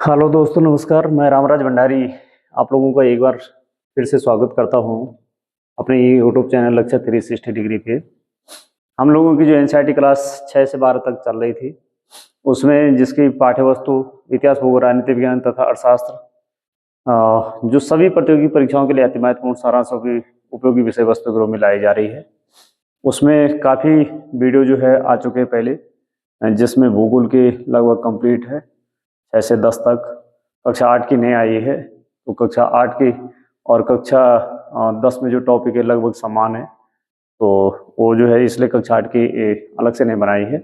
Hello दोस्तों, नमस्कार। मैं रामराज भंडारी आप लोगों का एक बार फिर से स्वागत करता हूं अपने यूट्यूब चैनल लक्ष्य 360 डिग्री पे। हम लोगों की जो एनसीईआरटी क्लास 6 से 12 तक चल रही थी, उसमें जिसकी पाठ्य वस्तु इतिहास, भूगोल, राजनीति विज्ञान तथा अर्थशास्त्र, जो सभी प्रतियोगी परीक्षाओं के लिए अति महत्वपूर्ण सारांशों की उपयोगी विषय वस्तु के रूप में लाई जा रही है। उसमें काफ़ी वीडियो जो है आ चुके हैं पहले, जिसमें भूगोल के लगभग कंप्लीट है 6 से 10 तक। कक्षा 8 की नई आई है, तो कक्षा 8 की और कक्षा 10 में जो टॉपिक है लगभग समान है, तो वो जो है इसलिए कक्षा 8 की अलग से नहीं बनाई है।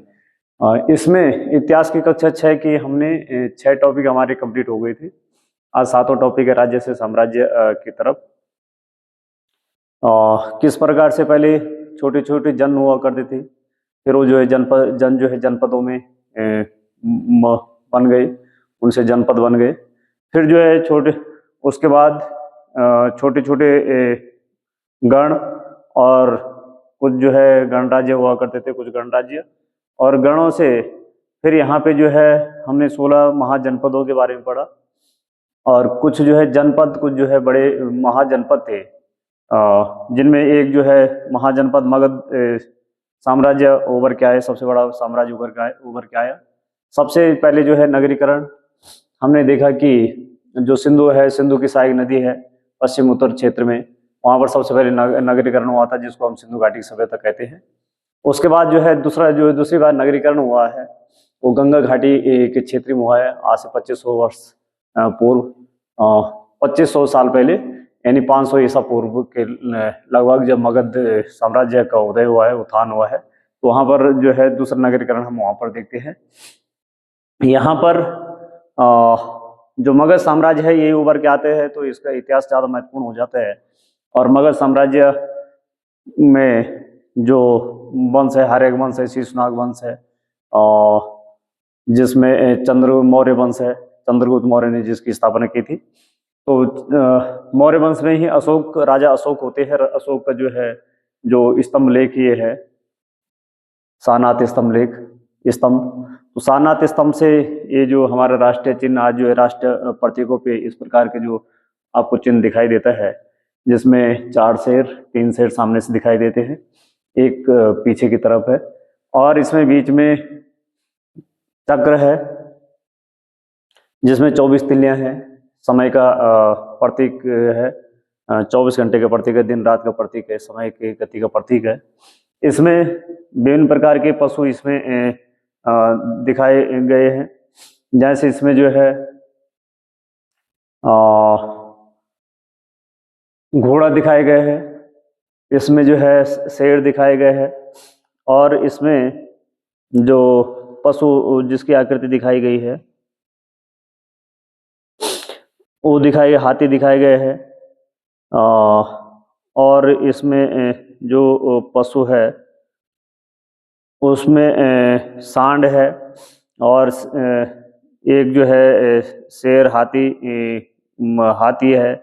इसमें इतिहास की कक्षा 6 की हमने 6 टॉपिक हमारे कंप्लीट हो गए थे। आज 7वां टॉपिक है राज्य से साम्राज्य की तरफ। किस प्रकार से पहले छोटे छोटे जन हुआ करते थे, फिर वो जो है जनपदों में बन गए, उनसे जनपद बन गए। फिर जो है छोटे उसके बाद छोटे छोटे गण, और कुछ जो है गणराज्य हुआ करते थे, कुछ गणराज्य, और गणों से फिर यहाँ पे जो है हमने 16 महाजनपदों के बारे में पढ़ा, और कुछ जो है जनपद, कुछ जो है बड़े महाजनपद थे, जिनमें एक जो है महाजनपद मगध साम्राज्य उभर के आए, सबसे बड़ा साम्राज्य उभर के आया। सबसे पहले जो है नगरीकरण हमने देखा कि जो सिंधु है, सिंधु की सहायक नदी है पश्चिम उत्तर क्षेत्र में, वहां पर सबसे पहले नगरीकरण हुआ था, जिसको हम सिंधु घाटी की सभ्यता कहते हैं। उसके बाद जो है दूसरी बार नगरीकरण हुआ है, वो गंगा घाटी के क्षेत्र में हुआ है, आज से 2500 वर्ष पूर्व, 2500 साल पहले, यानी 500 ईसा पूर्व के लगभग, जब मगध साम्राज्य का उदय हुआ है, उत्थान हुआ है, तो वहां पर जो है दूसरा नगरीकरण हम वहां पर देखते हैं। यहाँ पर जो मगध साम्राज्य है ये उभर के आते हैं, तो इसका इतिहास ज़्यादा महत्वपूर्ण हो जाता है। और मगध साम्राज्य में जो वंश है, हर्यक वंश है, शीशनाग वंश है, और जिसमें चंद्रगुप्त मौर्य वंश है, चंद्रगुप्त मौर्य ने जिसकी स्थापना की थी। तो मौर्य वंश में ही अशोक, राजा अशोक होते हैं। अशोक का जो है जो स्तंभ लेख ये है, सारनाथ स्तंभ लेख, स्तंभ। तो सारनाथ स्तंभ से ये जो हमारा राष्ट्रीय चिन्ह आज जो है, राष्ट्रीय प्रतीकों पे इस प्रकार के जो आपको चिन्ह दिखाई देता है, जिसमें 4 शेर, 3 शेर सामने से दिखाई देते हैं, एक पीछे की तरफ है, और इसमें बीच में चक्र है जिसमें 24 तिल्लियां हैं, समय का प्रतीक है, 24 घंटे का प्रतीक है, दिन रात का प्रतीक है, समय की गति का प्रतीक है। इसमें विभिन्न प्रकार के पशु इसमें दिखाए गए हैं, जैसे इसमें जो है घोड़ा दिखाए गए हैं, इसमें जो है शेर दिखाए गए हैं, और इसमें जो पशु जिसकी आकृति दिखाई गई है वो दिखाए गए, हाथी दिखाए गए हैं। और इसमें जो पशु है उसमें सांड है, और एक जो है शेर, हाथी है,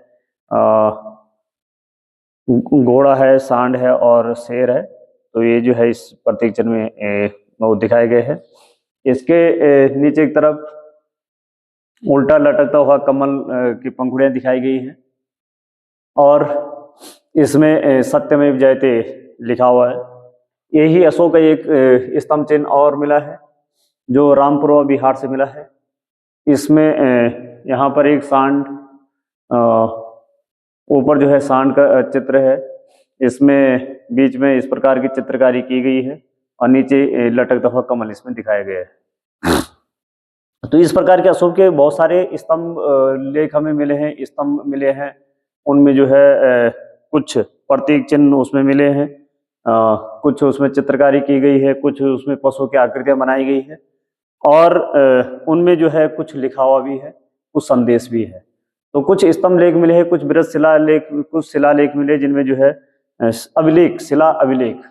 घोड़ा है, सांड है और शेर है। तो ये जो है इस प्रतीक चिन्ह में वो दिखाए गए हैं। इसके नीचे की तरफ उल्टा लटकता हुआ कमल की पंखुड़ियां दिखाई गई हैं, और इसमें सत्यमेव जयते लिखा हुआ है। यही अशोक का एक स्तंभ चिन्ह और मिला है, जो रामपुरवा बिहार से मिला है। इसमें यहाँ पर एक सांड, ऊपर जो है सांड का चित्र है, इसमें बीच में इस प्रकार की चित्रकारी की गई है, और नीचे लटकता हुआ कमल इसमें दिखाया गया है। तो इस प्रकार के अशोक के बहुत सारे स्तंभ लेख हमें मिले हैं, स्तंभ मिले हैं। उनमें जो है कुछ प्रतीक चिन्ह उसमें मिले हैं, कुछ उसमें चित्रकारी की गई है, कुछ उसमें पशु की आकृतियां बनाई गई है, और उनमें जो है कुछ लिखा हुआ भी है, कुछ संदेश भी है। तो कुछ स्तंभ लेख मिले हैं, कुछ बृहत शिलालेख, कुछ शिलालेख मिले, जिनमें जो है अभिलेख, शिला अभिलेख,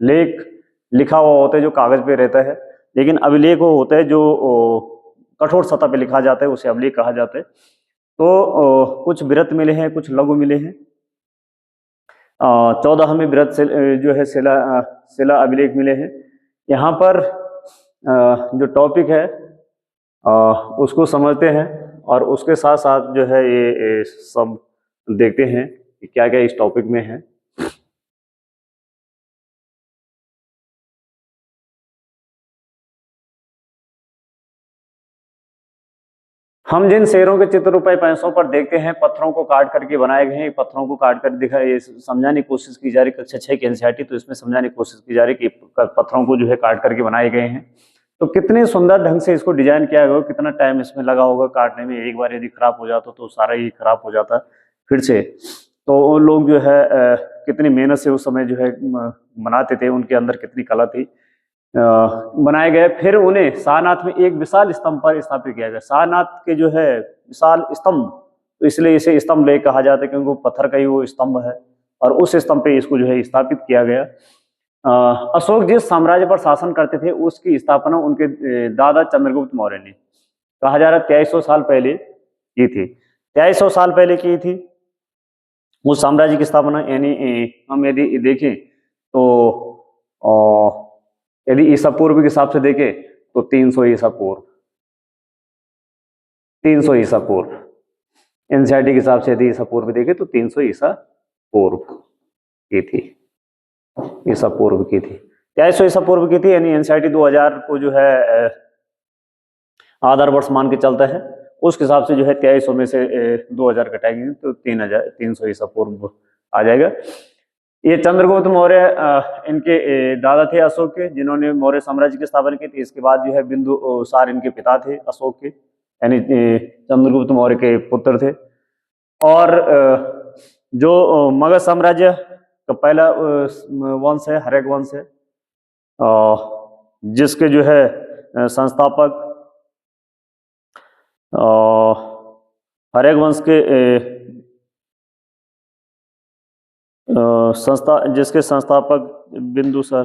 लेख लिखा हुआ होता है जो कागज पे रहता है, लेकिन अभिलेख वो होता है जो कठोर सतह पे लिखा जाता है, उसे अभिलेख कहा जाता है। तो कुछ बृहत मिले हैं, कुछ लघु मिले हैं। 14 हमें बृहत जो है शिला अभिलेख मिले हैं। यहाँ पर जो टॉपिक है उसको समझते हैं और उसके साथ साथ जो है ये सब देखते हैं कि क्या क्या इस टॉपिक में है। हम जिन शेरों के चित्र रुपए पैसों पर देखते हैं पत्थरों को काट करके बनाए गए हैं। पत्थरों को काट कर दिखा ये समझाने की कोशिश की जा रही कक्षा 6 की एनसीईआरटी, तो इसमें समझाने की कोशिश की जा रही कि पत्थरों को जो है काट करके बनाए गए हैं। तो कितने सुंदर ढंग से इसको डिजाइन किया गया, कितना टाइम इसमें लगा होगा काटने में। एक बार यदि खराब हो जाता तो सारा ही खराब हो जाता फिर से। तो वो लोग जो है कितनी मेहनत से उस समय जो है बनाते थे, उनके अंदर कितनी कला थी। बनाए गए। फिर उन्हें सारनाथ में एक विशाल स्तंभ पर स्थापित किया गया। सारनाथ के जो है विशाल स्तंभ, तो इसलिए इसे स्तंभ लेख कहा जाता है क्योंकि वो पत्थर का ही वो स्तंभ है और उस स्तंभ पे इसको जो है स्थापित किया गया। अशोक जिस साम्राज्य पर शासन करते थे उसकी स्थापना उनके दादा चंद्रगुप्त मौर्य ने, कहा जा रहा है 2300 साल पहले की थी। 2300 साल पहले की थी उस साम्राज्य की स्थापना। यानी हम यदि देखें तो यदि ईसा पूर्व के हिसाब से देखें तो 300 ईसा पूर्व, 300 ईसा पूर्व एनसीईआरटी के हिसाब से यदि ईसा पूर्व देखें तो 300 ईसा पूर्व की थी, ईसा पूर्व की थी। 2300 ईसा पूर्व की थी। यानी एनसीईआरटी 2000 को जो है आधार वर्ष मान के चलता है। उस हिसाब से जो है 2300 में से 2000 घटाएंगे तो 300 ईसा पूर्व आ जाएगा। ये चंद्रगुप्त मौर्य इनके दादा थे अशोक के, जिन्होंने मौर्य साम्राज्य की स्थापना की थी। इसके बाद जो है बिंदुसार इनके पिता थे अशोक के, यानी चंद्रगुप्त मौर्य के पुत्र थे। और जो मगध साम्राज्य का पहला वंश है हर्यक वंश है, जिसके जो है संस्थापक हर्यक वंश के जिसके संस्थापक बिंदुसार,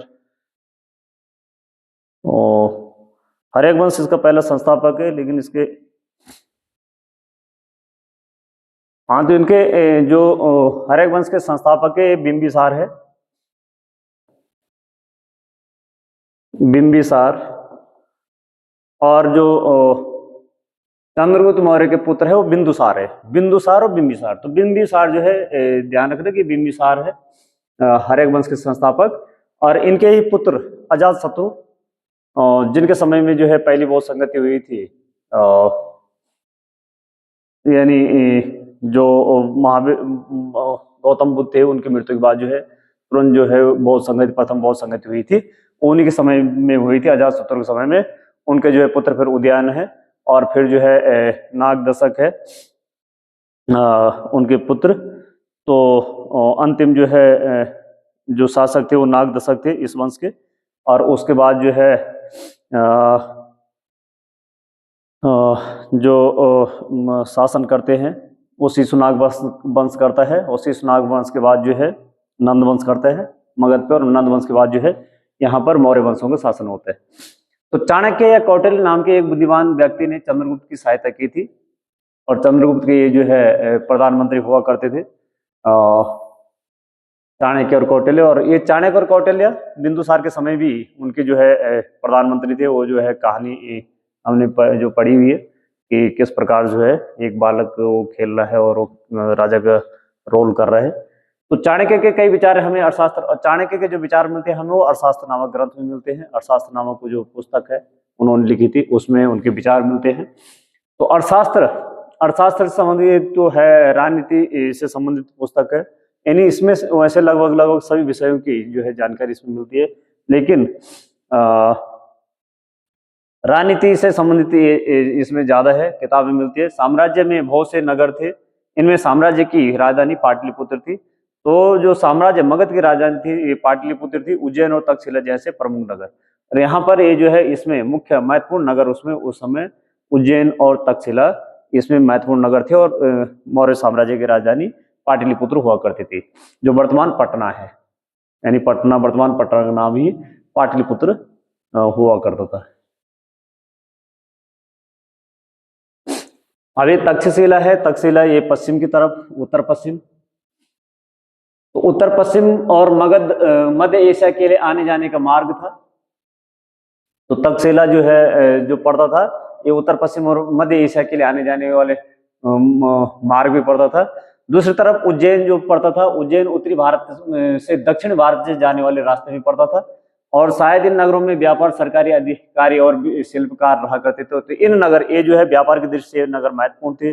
हर्यक वंश इसका पहला संस्थापक है। लेकिन इसके हाँ, तो इनके जो हर्यक वंश के संस्थापक है बिंबिसार है, बिंबिसार। और जो चंद्रगुप्त मौर्य के पुत्र है वो बिंदुसार है, बिंदुसार और बिंबिसार। तो बिंबिसार जो है ध्यान रखना कि बिंबिसार है हर्यक वंश के संस्थापक, और इनके ही पुत्र अजातशत्रु, जिनके समय में जो है पहली बहुत संगति हुई थी। यानी जो महावीर गौतम बुद्ध थे उनकी मृत्यु के बाद जो है तुरंत जो है बहुत संगति, प्रथम बहुत संगति हुई थी, उन्हीं के समय में हुई थी। अजातशत्रु के समय में उनके जो है पुत्र फिर उदयन है, और फिर जो है नागदशक है उनके पुत्र। तो अंतिम जो है जो शासक थे वो नागदशक थे इस वंश के। और उसके बाद जो है जो शासन करते हैं वो शिशुनाग वंश करता है, और शिशुनाग वंश के बाद जो है नंद वंश करता है मगध पर, और नंद वंश के बाद जो है यहाँ पर मौर्य वंशों का शासन होता है। तो चाणक्य या कौटिल्य नाम के एक बुद्धिमान व्यक्ति ने चंद्रगुप्त की सहायता की थी, और चंद्रगुप्त के ये जो है प्रधानमंत्री हुआ करते थे चाणक्य और कौटिल्य। और ये चाणक्य और कौटिल्य बिंदुसार के समय भी उनके जो है प्रधानमंत्री थे। वो जो है कहानी हमने जो पढ़ी हुई है कि किस प्रकार जो है एक बालक वो खेल रहा है और वो राजा का रोल कर रहा है। तो चाणक्य के कई विचार हमें अर्थशास्त्र, और चाणक्य के जो विचार मिलते हैं हमें वो अर्थशास्त्र नामक ग्रंथ में मिलते हैं। अर्थशास्त्र नामक जो पुस्तक है उन्होंने लिखी थी, उसमें उनके विचार मिलते हैं। तो अर्थशास्त्र से संबंधित तो है, राजनीति से संबंधित पुस्तक है। यानी इसमें वैसे लगभग सभी विषयों की जो है जानकारी इसमें मिलती है, लेकिन राजनीति से संबंधित इसमें ज्यादा है किताबें मिलती है। साम्राज्य में बहुत से नगर थे, इनमें साम्राज्य की राजधानी पाटलिपुत्र थी। तो जो साम्राज्य मगध की राजधानी थी ये पाटलिपुत्र थी, उज्जैन और तक्षशिला जैसे प्रमुख नगर। और यहाँ पर ये जो है इसमें मुख्य महत्वपूर्ण नगर उसमें उस समय उज्जैन और तक्षशिला इसमें महत्वपूर्ण नगर थे, और मौर्य साम्राज्य की राजधानी पाटलिपुत्र हुआ करती थी, जो वर्तमान पटना है। यानी पटना, वर्तमान पटना का नाम ही पाटलिपुत्र हुआ करता था। अभी तक्षशिला है, तक्षशिला ये पश्चिम की तरफ, उत्तर पश्चिम। तो उत्तर पश्चिम और मध्य एशिया के लिए आने जाने का मार्ग था। तो तक्षशिला जो है जो पड़ता था ये उत्तर पश्चिम और मध्य एशिया के लिए आने जाने वाले मार्ग भी पड़ता था। दूसरी तरफ उज्जैन जो पड़ता था, उज्जैन उत्तरी भारत से दक्षिण भारत से जाने वाले रास्ते में पड़ता था। और शायद इन नगरों में व्यापार, सरकारी अधिकारी और शिल्पकार रहा करते थे। तो इन नगर, ये जो है व्यापार की दृष्टि से नगर महत्वपूर्ण थे,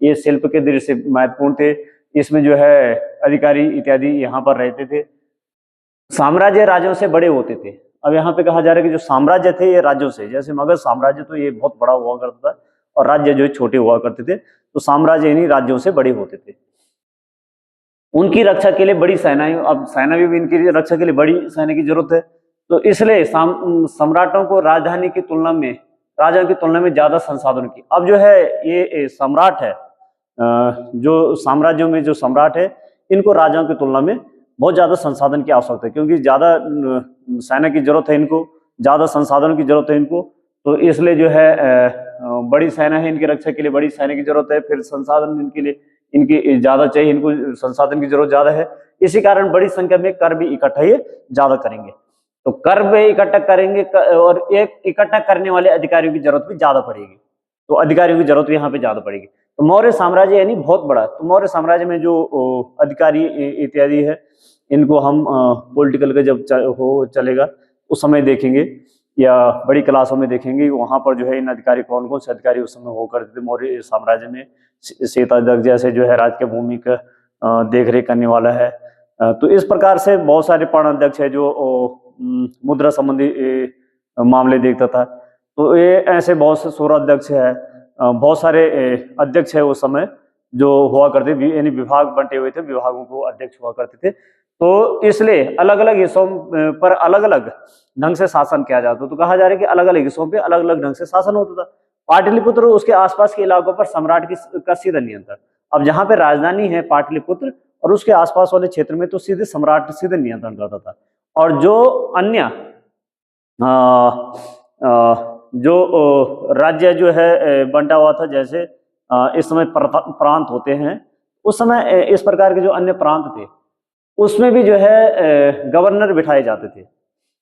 ये शिल्प के दृष्टि से महत्वपूर्ण थे। इसमें जो है अधिकारी इत्यादि यहाँ पर रहते थे। साम्राज्य राज्यों से बड़े होते थे। अब यहाँ पे कहा जा रहा है कि जो साम्राज्य थे ये राज्यों से, जैसे मगध साम्राज्य तो ये बहुत बड़ा हुआ करता था और राज्य जो छोटे हुआ करते थे, तो साम्राज्य इन्हीं राज्यों से बड़े होते थे। उनकी रक्षा के लिए बड़ी सेनाएं, अब सेना भी इनकी रक्षा के लिए बड़ी सेना की जरूरत है, तो इसलिए सम्राटों को राजधानी की तुलना में, राजाओं की तुलना में ज्यादा संसाधन की। अब जो है ये सम्राट है, जो साम्राज्यों में जो सम्राट है, इनको राजाओं की तुलना में बहुत ज्यादा संसाधन की आवश्यकता है, क्योंकि ज्यादा सेना की जरूरत है इनको, ज्यादा संसाधन की जरूरत है इनको। तो इसलिए जो है बड़ी सेना है, इनकी रक्षा के लिए बड़ी सेना की जरूरत है, फिर संसाधन इनके लिए इनकी ज्यादा चाहिए, इनको संसाधन की जरूरत ज्यादा है। इसी कारण बड़ी संख्या में कर भी इकट्ठा ये ज्यादा करेंगे। तो कर भी इकट्ठा करेंगे और एक इकट्ठा करने वाले अधिकारियों की जरूरत भी ज्यादा पड़ेगी, तो अधिकारियों की जरूरत यहाँ पे ज्यादा पड़ेगी। तो मौर्य साम्राज्य यानी बहुत बड़ा। तो मौर्य साम्राज्य में जो अधिकारी इत्यादि है, इनको हम पॉलिटिकल का जब चलेगा उस समय देखेंगे, या बड़ी क्लासों में देखेंगे, वहां पर जो है इन अधिकारी कौन कौन से अधिकारी उस समय हो करते थे मौर्य साम्राज्य में। श्वेताध्यक्ष जैसे जो है राज्य के भूमि का देख रेख करने वाला है। तो इस प्रकार से बहुत सारे प्राणाध्यक्ष है जो मुद्रा संबंधी मामले देखता था। तो ये ऐसे बहुत से सोराध्यक्ष है, बहुत सारे अध्यक्ष है उस समय जो हुआ करते, यानी विभाग बंटे हुए थे, विभागों को अध्यक्ष हुआ करते थे। तो इसलिए अलग अलग हिस्सों पर अलग अलग ढंग से शासन किया जाता। तो कहा जा रहा है कि अलग अलग हिस्सों पे अलग अलग ढंग से शासन होता था। पाटलिपुत्र और उसके आसपास के इलाकों पर सम्राट का सीधा नियंत्रण। अब जहां पे राजधानी है पाटलिपुत्र और उसके आसपास वाले क्षेत्र में तो सीधे सम्राट सीधे नियंत्रण करता था। और जो अन्य जो राज्य जो है बंटा हुआ था, जैसे इस समय प्रांत होते हैं, उस समय इस प्रकार के जो अन्य प्रांत थे उसमें भी जो है गवर्नर बिठाए जाते थे।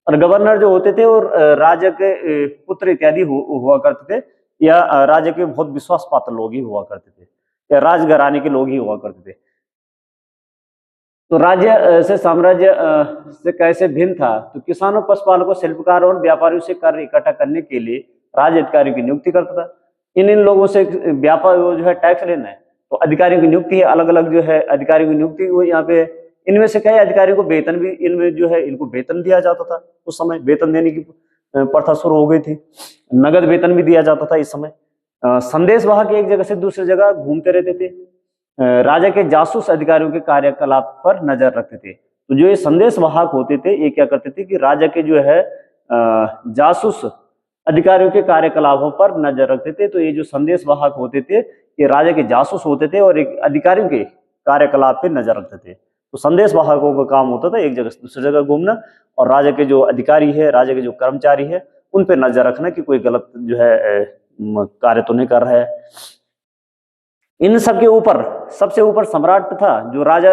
और गवर्नर जो होते थे और राजा के पुत्र इत्यादि हुआ करते थे, या राजा के बहुत विश्वास पात्र लोग ही हुआ करते थे, या राजघराने के लोग ही हुआ करते थे। तो राज्य से साम्राज्य से कैसे भिन्न था? तो किसानों, पशुपालकों, शिल्पकारों और व्यापारियों से कर इकट्ठा करने के लिए राज्य अधिकारियों की नियुक्ति करता था। इन लोगों से व्यापार जो है टैक्स लेना है, तो अधिकारियों की नियुक्ति है, अलग अलग जो है अधिकारियों की नियुक्ति हुई यहाँ पे। इनमें से कई अधिकारियों को वेतन भी, इनमें जो है इनको वेतन दिया जाता था। उस समय वेतन देने की प्रथा शुरू हो गई थी, नगद वेतन भी दिया जाता था इस समय। संदेश वाहक एक जगह से दूसरी जगह घूमते रहते थे, राजा के जासूस अधिकारियों के कार्यकलाप पर नजर रखते थे। तो जो ये संदेश वाहक होते थे, ये क्या करते थे कि राजा के जो है जासूस अधिकारियों के कार्यकलापों पर नजर रखते थे। तो ये जो संदेश वाहक होते थे, ये राजा के जासूस होते थे और एक अधिकारियों के कार्यकलाप पे नजर रखते थे। तो संदेश वाहकों का काम होता था एक जगह से दूसरी जगह घूमना, और राजा के जो अधिकारी है, राजा के जो कर्मचारी है, उन पे नजर रखना कि कोई गलत जो है कार्य तो नहीं कर रहा है। इन सबके ऊपर सबसे ऊपर सम्राट था, जो राजा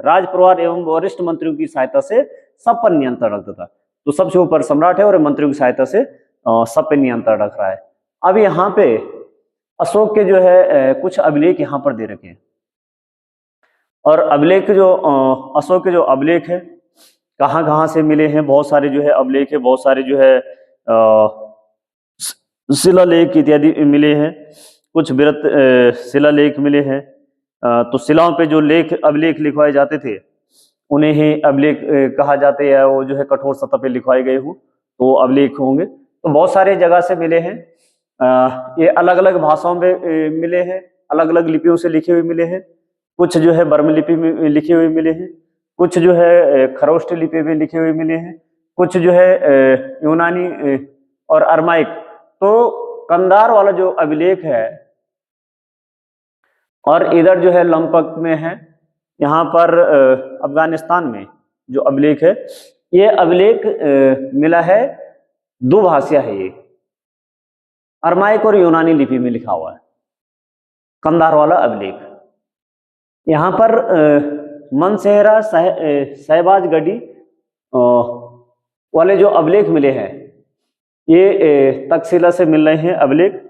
राजपरिवार एवं वरिष्ठ मंत्रियों की सहायता से सब पर नियंत्रण रखता था। तो सबसे ऊपर सम्राट है और मंत्रियों की सहायता से सब पे नियंत्रण रख रहा है। अब यहाँ पे अशोक के जो है कुछ अभिलेख यहाँ पर दे रखे हैं, और अभिलेख जो अशोक के जो अभिलेख है कहाँ कहाँ से मिले हैं, बहुत सारे जो है अभिलेख है, बहुत सारे जो है शिलालेख इत्यादि मिले हैं, कुछ वृत्त शिलालेख मिले हैं। तो शिलाओं पे जो अभिलेख लिखवाए जाते थे उन्हें ही अभिलेख कहा जाते हैं, वो जो है कठोर सतह पे लिखवाए गए हो तो अभिलेख होंगे। तो बहुत सारे जगह से मिले हैं, ये अलग अलग भाषाओं में मिले हैं, अलग अलग लिपियों से लिखे हुए मिले हैं। कुछ जो है बर्मी लिपि में लिखे हुए मिले हैं, कुछ जो है खरोष्ट लिपि में लिखे हुए मिले हैं, कुछ जो है यूनानी और अरमाइक। तो कंधार वाला जो अभिलेख है और इधर जो है लंपक में है, यहाँ पर अफगानिस्तान में जो अभिलेख है, ये अभिलेख मिला है, दो भाषा है ये, अरमाइक और यूनानी लिपि में लिखा हुआ है कंधार वाला अभिलेख। यहाँ पर मनसेहरा शहबाज गढ़ी वाले जो अभिलेख मिले हैं, ये तक्षशिला से मिल रहे हैं अभिलेख।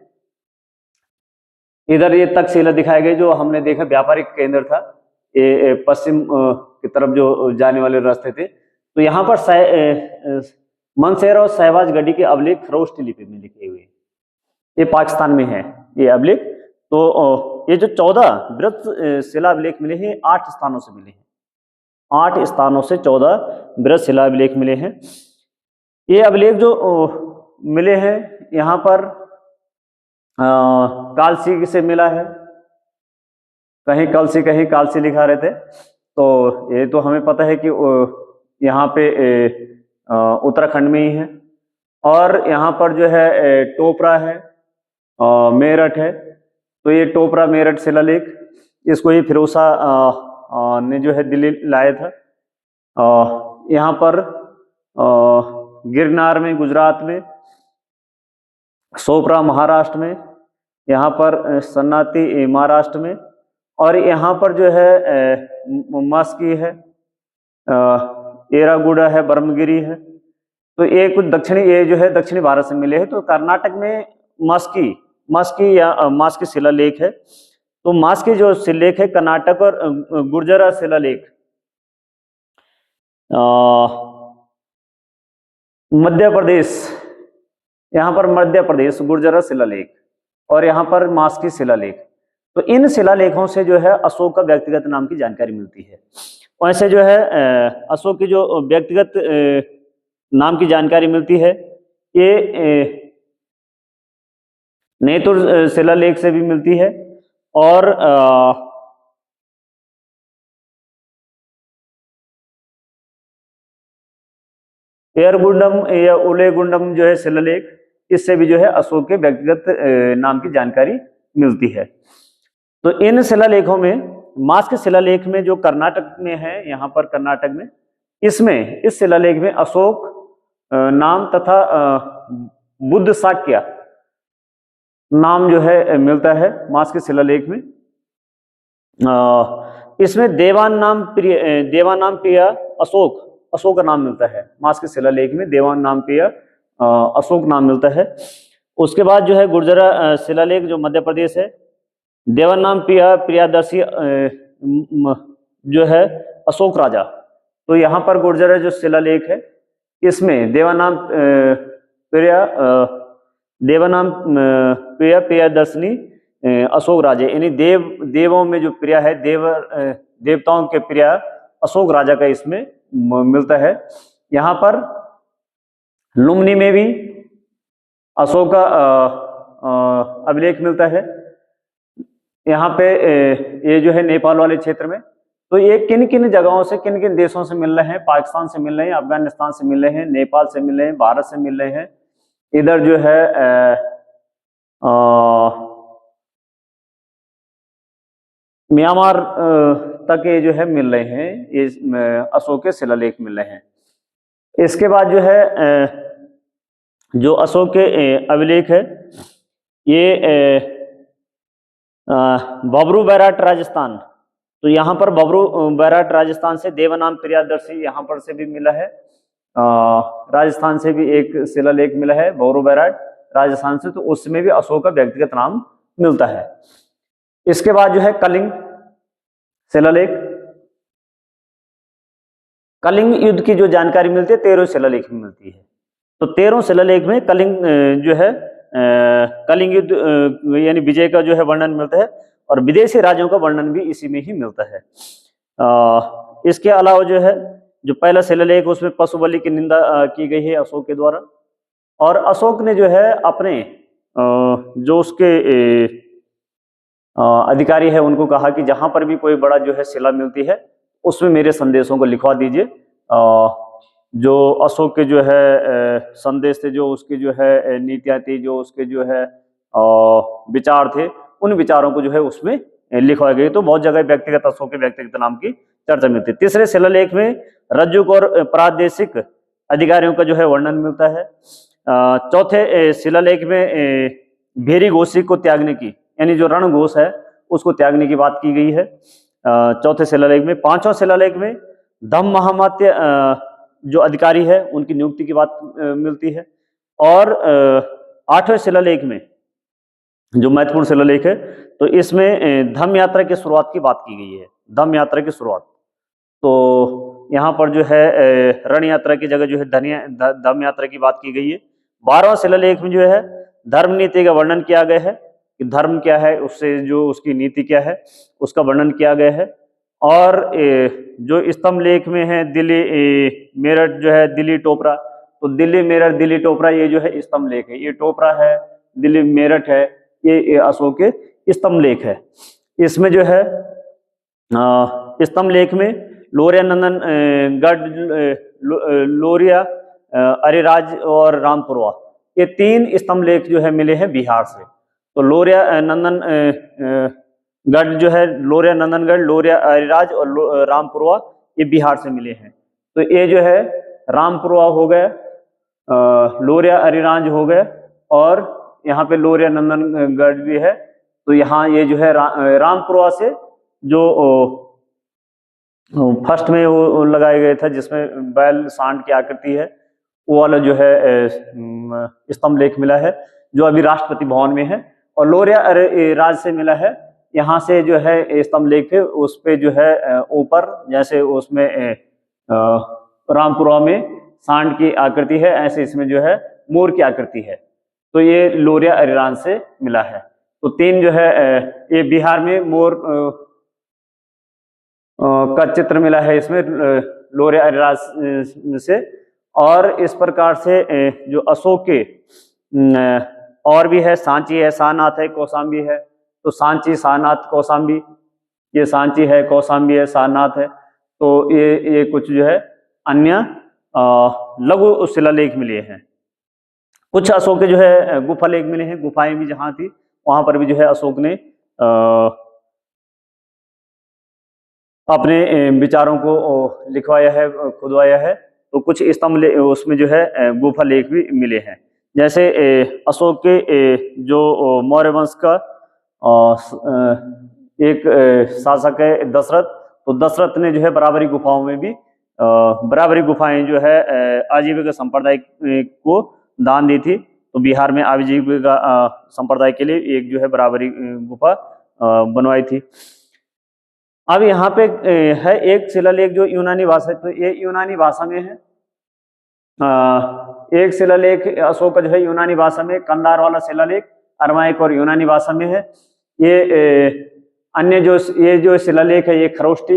इधर ये तक्षशिला दिखाए गए जो हमने देखा व्यापारिक केंद्र था, ये पश्चिम की तरफ जो जाने वाले रास्ते थे। तो यहाँ पर मनसेर और शहबाज गढ़ी के अभिलेख खरोष्ट लिपि में लिखे हुए, ये पाकिस्तान में है ये अभिलेख। तो ये जो 14 बृहत शिला अभिलेख मिले हैं 8 स्थानों से मिले हैं, 8 स्थानों से 14 बृहत शिला अभिलेख मिले हैं। ये अभिलेख जो मिले हैं यहाँ पर कालसी से मिला है, कहीं कलसी कहीं कालसी लिखा रहते। तो ये तो हमें पता है कि यहाँ पे उत्तराखंड में ही है। और यहाँ पर जो है टोपरा है, मेरठ है। तो ये टोपरा मेरठ शिलालेख, इसको ही फिरोज शाह ने जो है दिल्ली लाया था। यहाँ पर गिरनार में गुजरात में, सोपरा महाराष्ट्र में, यहाँ पर सन्नाती महाराष्ट्र में, और यहाँ पर जो है मास्की है, एरागुडा है, ब्रह्मगिरी है। तो ये कुछ दक्षिणी, ये जो है दक्षिणी भारत से मिले हैं। तो कर्नाटक में मास्की या मास्की शिलालेख है। तो मास्की जो शिलालेख है कर्नाटक, और गुर्जरा शिलालेख मध्य प्रदेश, यहाँ पर मध्य प्रदेश गुर्जरा शिलालेख, और यहाँ पर मास्की शिलालेख। तो इन शिलालेखों से जो है अशोक का व्यक्तिगत नाम की जानकारी मिलती है। वैसे जो है अशोक की जो व्यक्तिगत नाम की जानकारी मिलती है ये नेतुर शिलालेख से भी मिलती है, और एयरगुंडम या उलेगुंडम जो है शिलालेख, इससे भी जो है अशोक के व्यक्तिगत नाम की जानकारी मिलती है। तो इन शिलालेखों में मास्क शिलालेख में जो कर्नाटक में है, यहाँ पर कर्नाटक में, इसमें इस शिलालेख में अशोक नाम तथा बुद्ध शाक्य नाम जो है मिलता है मास्क शिलालेख में। इसमें देवान नाम प्रिय अशोक का नाम मिलता है। मास्क शिलालेख में देवान नाम प्रिय अशोक नाम मिलता है। उसके बाद जो है गुर्जरा शिलालेख जो मध्य प्रदेश है, देवान नाम प्रियदर्शी जो है अशोक राजा। तो यहाँ पर गुर्जरा जो शिलालेख है इसमें देवानाम प्रियदर्शनी अशोक राजा, यानी देवों में जो प्रिय है, देवताओं के प्रिय अशोक राजा का इसमें मिलता है। यहाँ पर लुम्बिनी में भी अशोक का अभिलेख मिलता है। यहाँ पे ये जो है नेपाल वाले क्षेत्र में। तो ये किन किन जगहों से, किन किन देशों से मिल रहे हैं? पाकिस्तान से मिल रहे हैं, अफगानिस्तान से मिल रहे हैं, नेपाल से मिल रहे हैं, भारत से मिल रहे हैं। इधर जो है म्यांमार तक ये जो है मिल रहे हैं, ये अशोक के शिलालेख मिल रहे हैं। इसके बाद जो है जो अशोक के अभिलेख है ये बबरू बैराट राजस्थान। तो यहाँ पर बबरू बैराट राजस्थान से देवानाम प्रियदर्शी यहाँ पर से भी मिला है। राजस्थान से भी एक शिलालेख मिला है बबरू बैराट राजस्थान से, तो उसमें भी अशोक का व्यक्तिगत नाम मिलता है। इसके बाद जो है कलिंग शिलालेख, कलिंग युद्ध की जो जानकारी मिलती है 13 शिलालेख में मिलती है। तो 13 शिलालेख में कलिंग जो है कलिंग युद्ध यानी विजय का जो है वर्णन मिलता है, और विदेशी राज्यों का वर्णन भी इसी में ही मिलता है। इसके अलावा जो है जो पहला शिलालेख उसमें पशु बलि की निंदा की गई है अशोक के द्वारा, और अशोक ने जो है अपने जो उसके अधिकारी है उनको कहा कि जहां पर भी कोई बड़ा जो है शिला मिलती है उसमें मेरे संदेशों को लिखवा दीजिए। जो अशोक के जो है संदेश थे, जो उसके जो है नीतियां थी, जो उसके जो है विचार थे, उन विचारों को जो है उसमें लिखवाई गई। तो बहुत जगह व्यक्तिगत अशोक के व्यक्तिगत नाम की चर्चा मिलती है। तीसरे शिलालेख में रज्जुक और प्रादेशिक अधिकारियों का जो है वर्णन मिलता है। चौथे शिलालेख में भेरी घोषी को त्यागने की, यानी जो रण घोष है उसको त्यागने की बात की गई है चौथे शिलालेख में। पांचवें शिलालेख में धम्म महामात्य जो अधिकारी है उनकी नियुक्ति की बात मिलती है। और 8वें शिलालेख में जो महत्वपूर्ण शिलालेख है, तो इसमें धम्म यात्रा की शुरुआत की बात की गई है। धम्म यात्रा की शुरुआत, तो यहाँ पर जो है रण यात्रा की जगह जो है धम्म यात्रा की बात की गई है। 12वां शिलालेख में जो है धर्म नीति का वर्णन किया गया है कि धर्म क्या है, उससे जो उसकी नीति क्या है उसका वर्णन किया गया है। और जो स्तंभ लेख में है दिल्ली मेरठ जो है दिल्ली टोपरा, तो दिल्ली मेरठ दिल्ली टोपरा ये जो है स्तंभ लेख है। ये टोपरा है, दिल्ली मेरठ है, ये अशोक के स्तंभ लेख है। इसमें जो है स्तंभ लेख में लोरिया नंदन गढ़, लोरिया, अरिराज और रामपुरवा, ये 3 स्तंभ लेख जो है मिले हैं बिहार से। तो लोरिया नंदन गढ़ जो है, लोरिया नंदनगढ़, लोरिया अरिराज और रामपुरवा, ये बिहार से मिले हैं। तो ये जो है रामपुरवा हो गए, लोरिया अरिराज हो गए, और यहाँ पे लोरिया नंदनगढ़ भी है। तो यहाँ ये जो है रामपुरवा से जो फर्स्ट में वो लगाया गया था जिसमें बैल सांड की आकृति है, वो वाला जो है स्तंभ लेख मिला है जो अभी राष्ट्रपति भवन में है। और लोरिया राज से मिला है, यहाँ से जो है स्तंभ लेख है, उस पे जो है ऊपर जैसे उसमें रामपुरा में सांड की आकृति है, ऐसे इसमें जो है मोर की आकृति है। तो ये लोरिया अरिराज से मिला है। तो 3 जो है ये बिहार में मोर का चित्र मिला है इसमें लोरिया अरिराज से। और इस प्रकार से जो अशोक के और भी है, सांची है, सारनाथ है, कौशाम्बी है। तो सांची, सारनाथ, कौशाम्बी, ये सांची है, कौशाम्बी है, सारनाथ है। तो ये कुछ जो है अन्य लघु शिलालेख मिले हैं। कुछ अशोक के जो है गुफा लेख मिले हैं, गुफाएं भी जहाँ थी वहां पर भी जो है अशोक ने अपने विचारों को लिखवाया है, खुदवाया है। तो कुछ स्तंभ उसमें जो है गुफा लेख भी मिले हैं। जैसे अशोक के जो मौर्य वंश का एक शासक है दशरथ, तो दशरथ ने जो है बराबरी गुफाओं में भी बराबरी गुफाएं जो है आजीविका संप्रदाय को दान दी थी। तो बिहार में आजीविका संप्रदाय के लिए एक जो है बराबरी गुफा बनवाई थी। अब यहाँ पे है एक शिलालेख जो यूनानी भाषा, तो ये यूनानी भाषा में है। एक शिलालेख अशोक का जो है यूनानी भाषा में, कंधार वाला शिलालेख अरमाइक और यूनानी भाषा में है। ये अन्य जो ये जो शिलालेख है ये खरोष्टी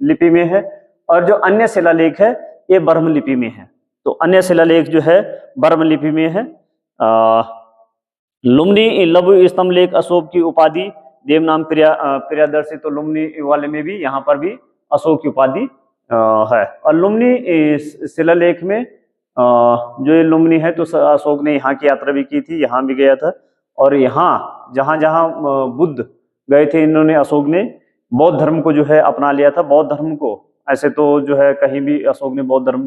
लिपि में है, और जो अन्य शिलालेख है ये ब्रह्म लिपि में है। तो अन्य शिलालेख जो है ब्रह्म लिपि में है। लुम्नी लघु स्तंभ लेख अशोक की उपाधि देव नाम प्रियदर्शी, तो लुम्नी वाले में भी यहाँ पर भी अशोक की उपाधि है। और लुम्नी शिलालेख में जो ये लुम्नी है, तो अशोक ने यहाँ की यात्रा भी की थी, यहाँ भी गया था। और यहाँ जहाँ जहाँ बुद्ध गए थे, इन्होंने अशोक ने बौद्ध धर्म को जो है अपना लिया था। बौद्ध धर्म को ऐसे तो जो है कहीं भी अशोक ने बौद्ध धर्म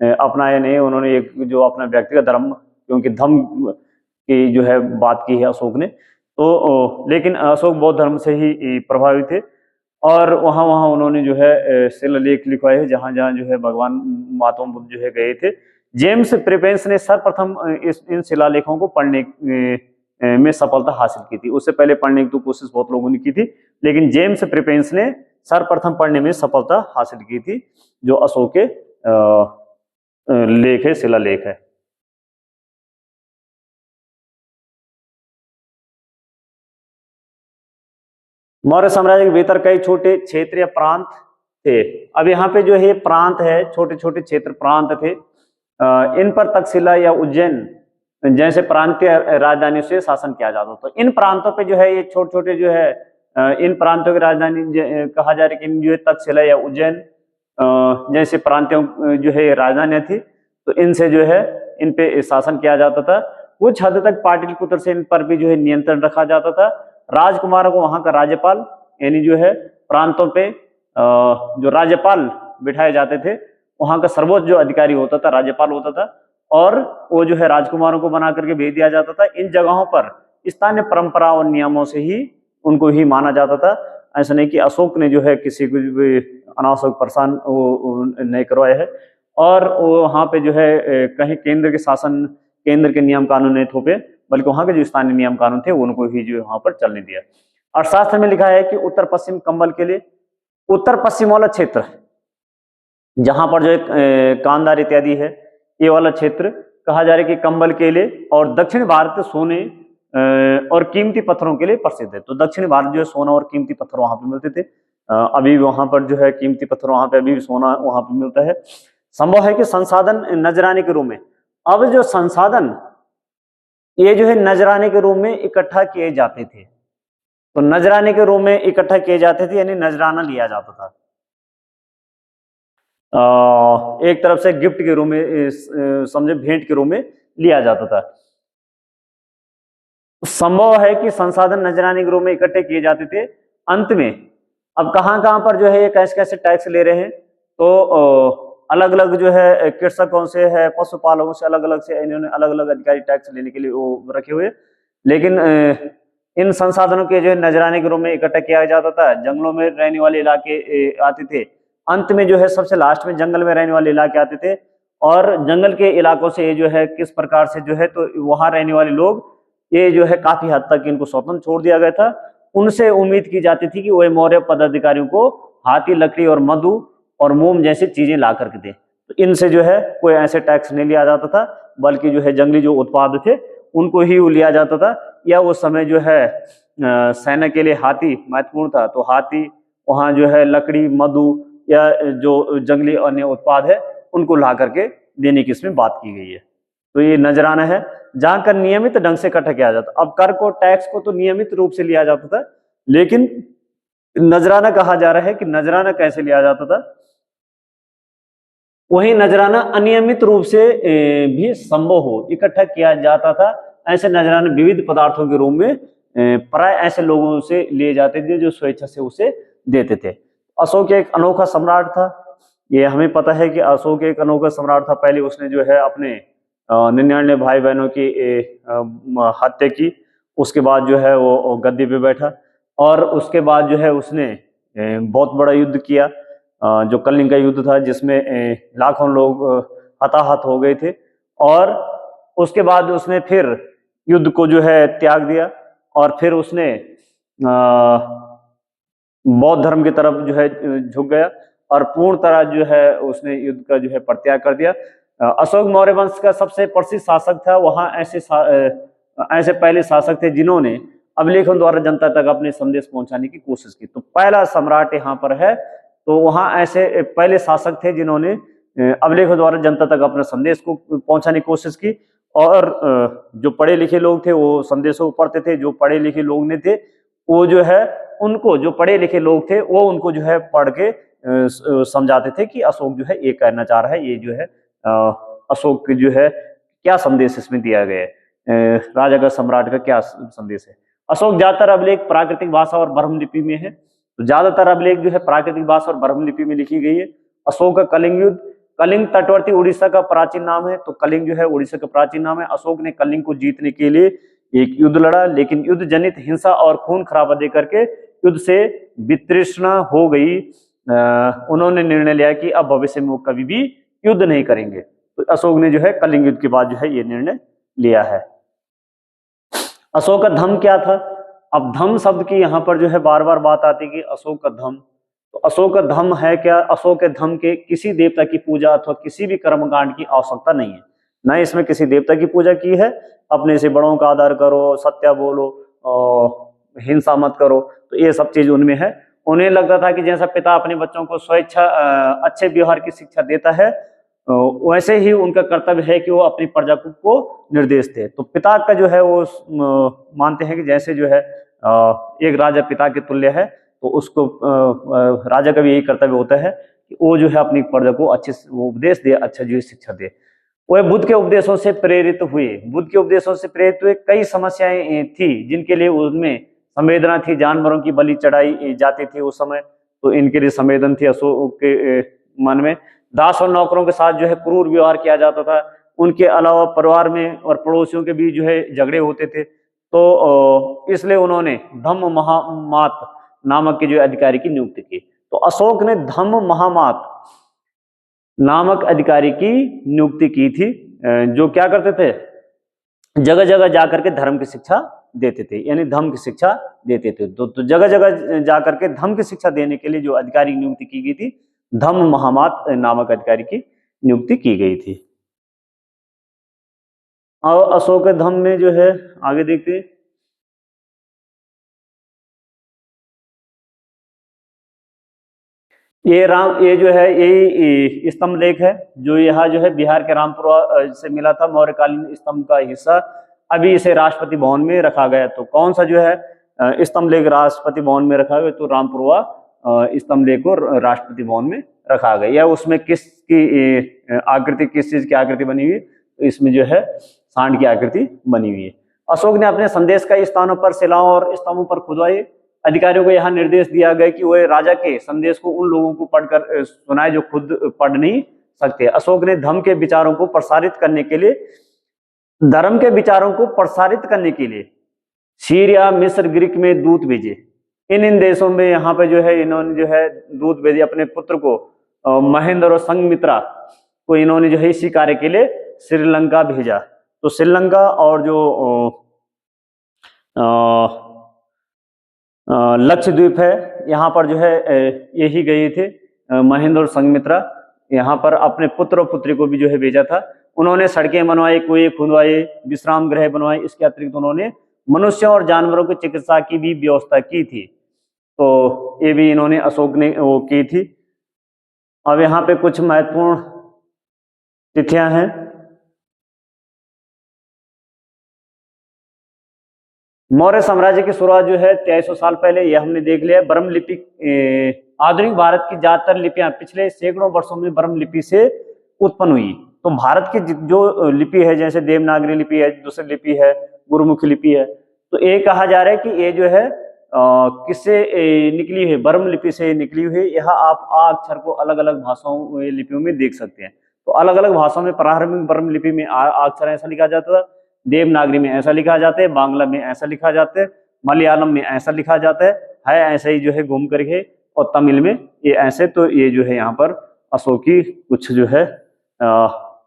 अपनाया नहीं, उन्होंने एक जो अपना व्यक्तिगत धर्म, क्योंकि धम्म की जो है बात की है अशोक ने, तो लेकिन अशोक बौद्ध धर्म से ही प्रभावित थे। और वहाँ वहाँ उन्होंने जो है शिलालेख लिखवाए हैं जहाँ जहाँ जो है भगवान महात्मा बुद्ध जो है गए थे। जेम्स प्रेपेंस ने सर्वप्रथम इन शिलालेखों को पढ़ने में सफलता हासिल की थी। उससे पहले पढ़ने की तो कोशिश बहुत लोगों ने की थी, लेकिन जेम्स प्रेपेंस ने सर्वप्रथम पढ़ने में सफलता हासिल की थी, जो अशोक के लेख है, शिलालेख है। मौर्य साम्राज्य के भीतर कई छोटे क्षेत्रीय प्रांत थे। अब यहाँ पे जो है प्रांत है, छोटे छोटे क्षेत्र प्रांत थे। इन पर तक्षशिला या उज्जैन जैसे प्रांतीय राजधानी से शासन किया जाता। तो इन प्रांतों पे जो है ये छोटे छोटे जो है इन प्रांतों की राजधानी कहा जा रहा है कि जो है तक्षशिला या उज्जैन जैसे प्रांतियों जो है राजधानियां थी, तो इनसे जो है इन पे शासन किया जाता था। कुछ हद तक पाटलिपुत्र से इन पर भी जो है नियंत्रण रखा जाता था। राजकुमारों को वहां का राज्यपाल यानी जो है प्रांतों पे जो राज्यपाल बिठाए जाते थे, वहां का सर्वोच्च जो अधिकारी होता था राज्यपाल होता था, और वो जो है राजकुमारों को बना करके भेज दिया जाता था। इन जगहों पर स्थानीय परंपरा और नियमों से ही उनको ही माना जाता था। ऐसा नहीं कि अशोक ने जो है किसी को भी अनावश्यक परेशान वो नहीं करवाया है। और वो वहाँ पे जो है कहीं केंद्र के शासन केंद्र के नियम कानून नहीं थोपे, बल्कि वहां के जो स्थानीय नियम कानून थे उनको ही जो वहां पर चलने दिया। अर्थशास्त्र में लिखा है कि उत्तर पश्चिम कंबल के लिए उत्तर पश्चिम वाला क्षेत्र जहां पर जो कांधार इत्यादि है, ये वाला क्षेत्र कहा जा रहा है कि कंबल के लिए, और दक्षिण भारत सोने और कीमती पत्थरों के लिए प्रसिद्ध है। तो दक्षिण भारत जो है सोना और कीमती पत्थर वहां पे मिलते थे, अभी वहां पर जो है कीमती पत्थर वहां पे अभी भी सोना वहां पे मिलता है। संभव है कि संसाधन नजराने के रूप में, अब जो संसाधन ये जो है नजराने के रूप में इकट्ठा किए जाते थे, तो नजराने के रूप में इकट्ठा किए जाते थे, यानी नजराना लिया जाता था। एक तरफ से गिफ्ट के रूप में, समझे भेंट के रूप में लिया जाता था। संभव है कि संसाधन नजराने के रूप में इकट्ठे किए जाते थे। अंत में अब कहां कहां पर जो है ये कैसे कैसे टैक्स ले रहे हैं, तो अलग अलग जो है कृषकों से है, पशुपालकों से, अलग अलग से इन्होंने अलग अलग अधिकारी टैक्स लेने के लिए वो रखे हुए। लेकिन इन संसाधनों के जो है नजराने के रूप में इकट्ठा किया जाता था। जंगलों में रहने वाले इलाके आते थे, अंत में जो है सबसे लास्ट में जंगल में रहने वाले इलाके आते थे, और जंगल के इलाकों से ये जो है किस प्रकार से जो है, तो वहां रहने वाले लोग ये जो है काफी हद तक इनको स्वतंत्र छोड़ दिया गया था। उनसे उम्मीद की जाती थी कि वह मौर्य पदाधिकारियों को हाथी, लकड़ी और मधु और मोम जैसी चीजें ला करके दे। तो इनसे जो है कोई ऐसे टैक्स नहीं लिया जाता था, बल्कि जो है जंगली जो उत्पाद थे उनको ही लिया जाता था। या उस समय जो है सेना के लिए हाथी महत्वपूर्ण था, तो हाथी, वहां जो है लकड़ी, मधु या जो जंगली अन्य उत्पाद है उनको ला करके देने की इसमें बात की गई है। तो ये नजराना है जहां कर नियमित ढंग से इकट्ठा किया जाता। अब कर को, टैक्स को तो नियमित रूप से लिया जाता था, लेकिन नजराना कहा जा रहा है कि नजराना कैसे लिया जाता था। वही नजराना अनियमित रूप से भी संभव हो इकट्ठा किया जाता था। ऐसे नजराने विविध पदार्थों के रूप में प्राय ऐसे लोगों से लिए जाते थे जो स्वेच्छा से उसे देते थे। अशोक एक अनोखा सम्राट था, ये हमें पता है कि अशोक एक अनोखा सम्राट था। पहले उसने जो है अपने 99 भाई बहनों की हत्या की, उसके बाद जो है वो गद्दी पे बैठा, और उसके बाद जो है उसने बहुत बड़ा युद्ध किया, जो कलिंग का युद्ध था, जिसमें लाखों लोग हताहत हो गए थे। और उसके बाद उसने फिर युद्ध को जो है त्याग दिया, और फिर उसने बौद्ध धर्म की तरफ जो है झुक गया, और पूर्ण तरह जो है उसने युद्ध का जो है परित्याग कर दिया। अशोक मौर्य वंश का सबसे प्रसिद्ध शासक था। वहां ऐसे पहले शासक थे जिन्होंने अभिलेखों द्वारा जनता तक अपने संदेश पहुंचाने की कोशिश की। तो पहला सम्राट यहाँ पर है, तो वहां ऐसे पहले शासक थे जिन्होंने अभिलेखों द्वारा जनता तक अपने संदेश को पहुंचाने की कोशिश की। और जो पढ़े लिखे लोग थे वो संदेशों को पढ़ते थे, जो पढ़े लिखे लोग नहीं थे वो जो है उनको, जो पढ़े लिखे लोग थे वो उनको जो है पढ़ के समझाते थे कि अशोक जो है ये कहना चाह रहा है, ये जो है अशोक की जो है क्या संदेश इसमें दिया गया है, राजा का, सम्राट का क्या संदेश है। अशोक ज्यादातर अभिलेख प्राकृतिक भाषा और ब्रह्म लिपि में है, तो ज्यादातर अभिलेख जो है प्राकृतिक भाषा और ब्रह्म लिपि में लिखी गई है। अशोक का कलिंग युद्ध, कलिंग तटवर्ती उड़ीसा का प्राचीन नाम है, तो कलिंग जो है उड़ीसा का प्राचीन नाम है। अशोक ने कलिंग को जीतने के लिए एक युद्ध लड़ा, लेकिन युद्ध जनित हिंसा और खून खराबा देकर के युद्ध से वितृष्णा हो गई। उन्होंने निर्णय लिया कि अब भविष्य में वो कभी भी युद्ध नहीं करेंगे। तो अशोक ने जो है कलिंग युद्ध के बाद जो है ये निर्णय लिया है। अशोक का धम्म क्या था? अब धम्म शब्द की यहाँ पर जो है बार बार बात आती है कि अशोक का धम्म, तो अशोक का धम्म है क्या? अशोक के धम्म के किसी देवता की पूजा अथवा किसी भी कर्मकांड की आवश्यकता नहीं है, न इसमें किसी देवता की पूजा की है। अपने से बड़ों का आदर करो, सत्य बोलो, हिंसा मत करो, तो ये सब चीज उनमें है। उन्हें लगता था कि जैसा पिता अपने बच्चों को स्वेच्छा अच्छे व्यवहार की शिक्षा देता है, वैसे ही उनका कर्तव्य है कि वो अपनी प्रजा को निर्देश दे। तो पिता का जो है वो मानते हैं कि जैसे जो है एक राजा पिता के तुल्य है, तो उसको राजा का भी यही कर्तव्य होता है कि वो जो है अपनी प्रजा को अच्छे उपदेश दे, अच्छा जो है शिक्षा दे। वह बुद्ध के उपदेशों से प्रेरित हुए। बुद्ध के उपदेशों से प्रेरित हुए। कई समस्याएं थी जिनके लिए उनमें संवेदना थी, जानवरों की बलि चढ़ाई जाती थी उस समय, तो इनके लिए संवेदन थी अशोक के मन में। दास और नौकरों के साथ जो है क्रूर व्यवहार किया जाता था। उनके अलावा परिवार में और पड़ोसियों के बीच जो है झगड़े होते थे। तो इसलिए उन्होंने धम्म महामात नामक के जो अधिकारी की नियुक्ति की। तो अशोक ने धम्म महामात नामक अधिकारी की नियुक्ति की थी, जो क्या करते थे? जगह जगह जाकर के धर्म की शिक्षा देते थे, यानी धम्म की शिक्षा देते थे। तो जगह जगह जाकर के धम्म की शिक्षा देने के लिए जो अधिकारी की नियुक्ति की गई थी, धम्म महामात नामक अधिकारी की नियुक्ति की गई थी। और अशोक धम्म में जो है आगे देखते हैं, ये जो है ये स्तंभ लेख है, जो यहाँ जो है बिहार के रामपुरा से मिला था, मौर्यकालीन स्तंभ का हिस्सा। अभी इसे राष्ट्रपति भवन में रखा गया। तो कौन सा जो है स्तंभ लेख राष्ट्रपति भवन में रखा गया? तो रामपुरवा स्तंभ लेख को राष्ट्रपति भवन में रखा गया। या उसमें किसकी आकृति, किस चीज की आकृति बनी हुई है? तो इसमें जो है सांड की आकृति बनी हुई है। अशोक ने अपने संदेश कई स्थानों पर शिलाओं और स्तंभों पर खुदवाए। अधिकारियों को यह निर्देश दिया गया कि वह राजा के संदेश को उन लोगों को पढ़कर सुनाए जो खुद पढ़ नहीं सकते। अशोक ने धर्म के विचारों को प्रसारित करने के लिए सीरिया, मिस्र, ग्रीक में दूत भेजे। इन देशों में यहाँ पे जो है इन्होंने जो है दूत भेजे। अपने पुत्र को महेंद्र और संघमित्रा को इन्होंने जो है इसी कार्य के लिए श्रीलंका भेजा। तो श्रीलंका और जो लक्षद्वीप है, यहाँ पर जो है यही गए थे महेंद्र और संघमित्रा। यहाँ पर अपने पुत्र और पुत्री को भी जो है भेजा था। उन्होंने सड़कें बनवाई, कुएं खुदवाए, विश्राम गृह बनवाए। इसके अतिरिक्त उन्होंने मनुष्यों और जानवरों की चिकित्सा की भी व्यवस्था की थी। तो ये भी इन्होंने अशोक ने वो की थी। अब यहाँ पे कुछ महत्वपूर्ण तिथियां हैं। मौर्य साम्राज्य की शुरुआत जो है 2300 साल पहले, यह हमने देख लिया। ब्रह्म लिपि, आधुनिक भारत की ज्यादातर लिपियां पिछले सैकड़ों वर्षों में ब्रह्म लिपि से उत्पन्न हुई। तो भारत की जो लिपि है, जैसे देवनागरी लिपि है, दूसरी लिपि है, गुरुमुखी लिपि है, तो ये कहा जा रहा है कि ये जो है किससे निकली है? ब्रह्म लिपि से निकली हुई है। यह आप आ अक्षर को अलग अलग भाषाओं लिपियों में देख सकते हैं। तो अलग अलग भाषाओं में प्रारंभिक ब्रह्म लिपि में आ अक्षर ऐसा लिखा जाता था, देवनागरी में ऐसा लिखा जाता है, बांग्ला में ऐसा लिखा जाता है, मलयालम में ऐसा लिखा जाता है ऐसे ही जो है घूम करके, और तमिल में ये ऐसे। तो ये जो है यहाँ पर अशोक की कुछ जो है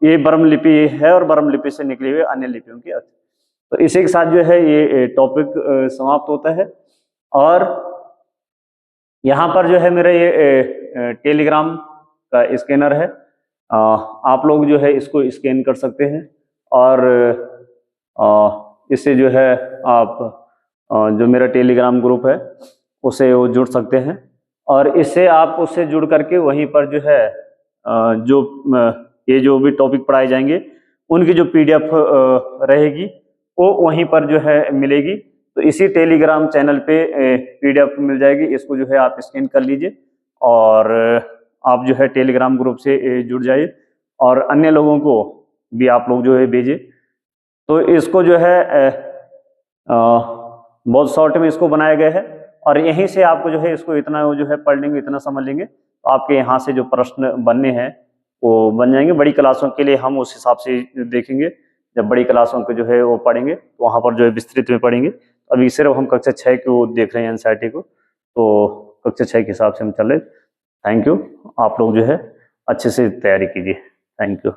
ये ब्रह्म लिपि है और ब्रह्म लिपि से निकली हुई अन्य लिपियों की। तो इसी के साथ जो है ये टॉपिक समाप्त होता है। और यहाँ पर जो है मेरा ये टेलीग्राम का स्कैनर है, आप लोग जो है इसको स्कैन कर सकते हैं और इससे जो है आप जो मेरा टेलीग्राम ग्रुप है उसे वो जुड़ सकते हैं। और इससे आप उससे जुड़ करके वहीं पर जो है जो ये जो भी टॉपिक पढ़ाए जाएंगे उनकी जो PDF रहेगी वो वहीं पर जो है मिलेगी। तो इसी टेलीग्राम चैनल पे PDF मिल जाएगी। इसको जो है आप स्कैन कर लीजिए और आप जो है टेलीग्राम ग्रुप से जुड़ जाइए और अन्य लोगों को भी आप लोग जो है भेजिए। तो इसको जो है बहुत शॉर्ट में इसको बनाया गया है और यहीं से आपको जो है इसको इतना जो है पढ़ लेंगे, इतना समझ लेंगे, तो आपके यहाँ से जो प्रश्न बनने हैं वो बन जाएंगे। बड़ी क्लासों के लिए हम उस हिसाब से देखेंगे। जब बड़ी क्लासों के जो है वो पढ़ेंगे तो वहाँ पर जो है विस्तृत में पढ़ेंगे। अभी सिर्फ हम कक्षा 6 को देख रहे हैं NCERT को, तो कक्षा 6 के हिसाब से हम चल रहे। Thank you. आप लोग जो है अच्छे से तैयारी कीजिए। Thank you.